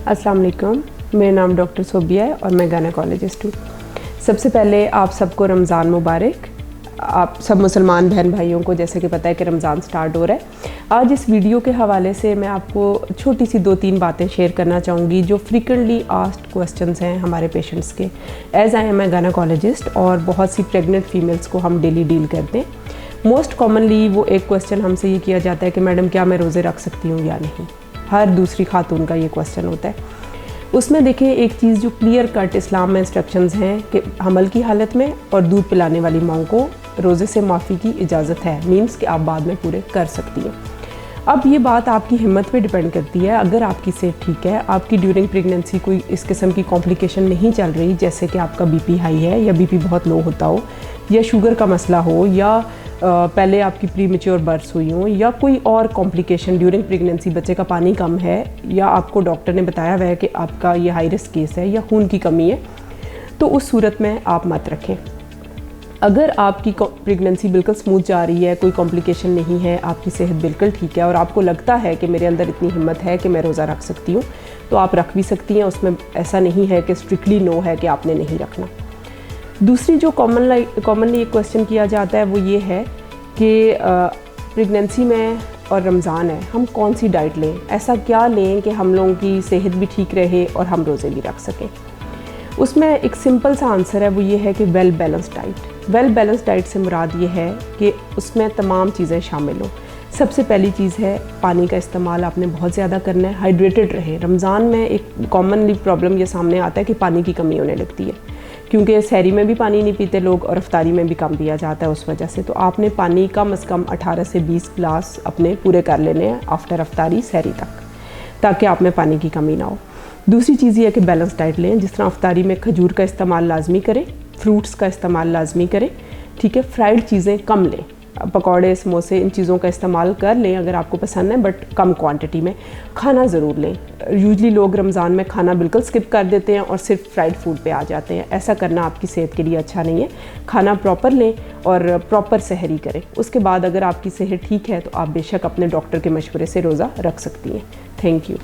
अस्सलाम वालेकुम, मेरा नाम डॉक्टर सोबिया है और मैं गायनेकोलॉजिस्ट हूँ। सबसे पहले आप सबको रमज़ान मुबारक। आप सब मुसलमान बहन भाइयों को जैसे कि पता है कि रमज़ान स्टार्ट हो रहा है। आज इस वीडियो के हवाले से मैं आपको छोटी सी 2-3 बातें शेयर करना चाहूँगी जो फ्रीक्वेंटली आस्क्ड क्वेश्चंस हैं हमारे पेशेंट्स के। As I am a gynaecologist और बहुत सी प्रेग्नेंट फीमेल्स को हम डेली डील करते हैं। मोस्ट कॉमनली वो एक क्वेश्चन हमसे ये किया जाता है कि मैडम क्या मैं रोज़े रख सकती हूँ या नहीं। हर दूसरी खातून का ये क्वेश्चन होता है। उसमें देखिए एक चीज़ जो क्लियर कट इस्लाम में इंस्ट्रक्शंस हैं कि हमल की हालत में और दूध पिलाने वाली माँ को रोज़े से माफ़ी की इजाज़त है, मीन्स कि आप बाद में पूरे कर सकती हैं। अब ये बात आपकी हिम्मत पे डिपेंड करती है। अगर आपकी सेहत ठीक है, आपकी ड्यूरिंग प्रेगनेंसी कोई इस किस्म की कॉम्प्लिकेशन नहीं चल रही, जैसे कि आपका बीपी हाई है या बीपी बहुत लो होता हो या शुगर का मसला हो या पहले आपकी प्री मैच्योर बर्थ हुई हो या कोई और कॉम्प्लिकेशन ड्यूरिंग प्रेगनेंसी, बच्चे का पानी कम है या आपको डॉक्टर ने बताया हुआ है कि आपका ये हाई रिस्क केस है या खून की कमी है, तो उस सूरत में आप मत रखें। अगर आपकी प्रेगनेंसी बिल्कुल स्मूथ जा रही है, कोई कॉम्प्लिकेशन नहीं है, आपकी सेहत बिल्कुल ठीक है और आपको लगता है कि मेरे अंदर इतनी हिम्मत है कि मैं रोज़ा रख सकती हूँ, तो आप रख भी सकती हैं। उसमें ऐसा नहीं है कि स्ट्रिक्टली नो है कि आपने नहीं रखना। दूसरी जो कॉमनली एक क्वेश्चन किया जाता है वो ये है कि प्रेगनेंसी में और रमज़ान है, हम कौन सी डाइट लें, ऐसा क्या लें कि हम लोगों की सेहत भी ठीक रहे और हम रोज़े भी रख सकें। उसमें एक सिंपल सा आंसर है, वो ये है कि well balance diet. Well balance diet से मुराद ये है कि उसमें तमाम चीज़ें शामिल हों। सबसे पहली चीज़ है पानी का इस्तेमाल आपने बहुत ज़्यादा करना है, हाइड्रेटेड रहें। रमज़ान में एक कॉमनली प्रॉब्लम ये सामने आता है कि पानी की कमी होने लगती है, क्योंकि सहरी में भी पानी नहीं पीते लोग और इफ्तारी में भी कम पिया जाता है उस वजह से। तो आपने पानी कम से कम 18 से 20 गिलास अपने पूरे कर लेने हैं आफ्टर इफ्तारी सहरी तक, ताकि आप में पानी की कमी ना हो। दूसरी चीज़ ये है कि बैलेंस डाइट लें, जिस तरह इफ्तारी में खजूर का इस्तेमाल लाजमी करें, फ्रूट्स का इस्तेमाल लाजमी करें, ठीक है। फ्राइड चीज़ें कम लें, पकौड़े समोसे इन चीज़ों का इस्तेमाल कर लें अगर आपको पसंद है, बट कम क्वांटिटी में। खाना ज़रूर लें। यूजली लोग रमज़ान में खाना बिल्कुल स्किप कर देते हैं और सिर्फ फ्राइड फूड पे आ जाते हैं। ऐसा करना आपकी सेहत के लिए अच्छा नहीं है। खाना प्रॉपर लें और प्रॉपर सहरी करें। उसके बाद अगर आपकी सेहत ठीक है तो आप बेशक अपने डॉक्टर के मशवरे से रोज़ा रख सकती हैं। Thank you.